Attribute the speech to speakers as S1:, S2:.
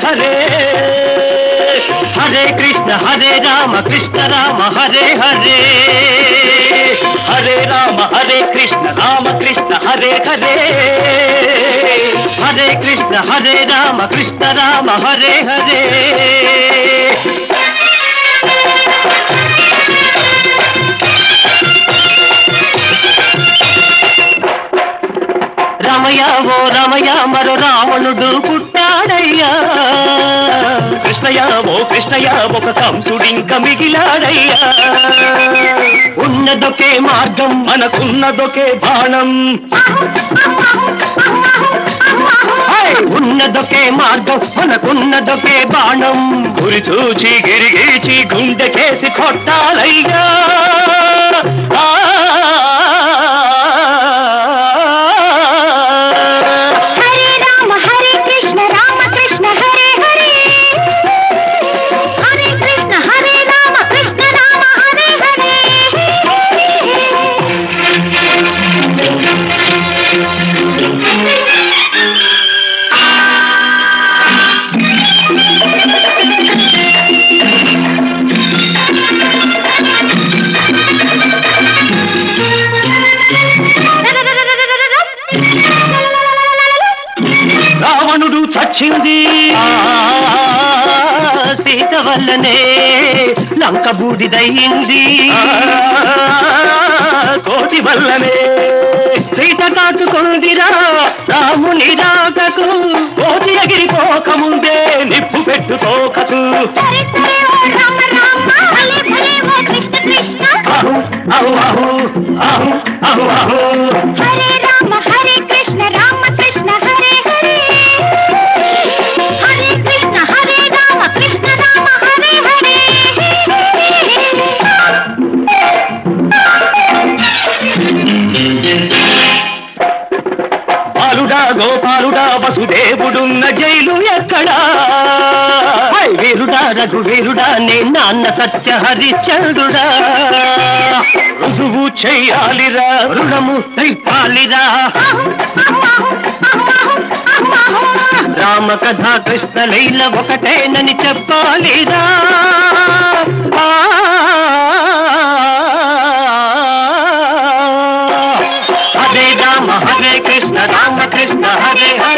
S1: హరే హరే కృష్ణ హరే రామ కృష్ణ రామ హరే హరే హరే రామ హరే కృష్ణ రామ కృష్ణ హరే హరే హరే కృష్ణ హరే రామ కృష్ణ రామ హరే హరే రమయ ఓ రమయ మరో రావణుడు పుట్టాడయ్యా కృష్ణయ్య ఓ కృష్ణయ్య ఒక కంసుడింక మిగిలాడయ్యా ఉన్నదొకే మార్గం మనకున్నదొకే బాణం ఉన్నదొకే మార్గం మనకున్నదొకే బాణం గురి చూచి గిరిగీచి గుండెకేసి కొట్టాలయ్యా రావణుడు చచ్చింది సీత వల్లనే లంక బూడిదయ్యింది కోటి వల్లనే సీత కాచుకుందిరా రాముని రాకకు కోటి ఎగిరిపోకముందే నిప్పు పెట్టుకోకకు అహు అహు అహు అహు అహు అహు
S2: హరే రామ హరే కృష్ణ రామ కృష్ణ హరే హరే హరే కృష్ణ హరే రామ కృష్ణ రామ హరే హరే
S1: బాలుడా గోపాలుడా వసుదేవుడున్న జైలు ఎక్కడా వీరుడా రఘువీరుడా నే నాన్న సత్య హరిశ్చంద్రుడా రుజువు చెయ్యాలిరా రుణము తెప్పాలిరా రామ కథ కృష్ణ లీల ఒకటేనని చెప్పాలిరా హరే రామ హరే కృష్ణ రామ కృష్ణ హరే హరే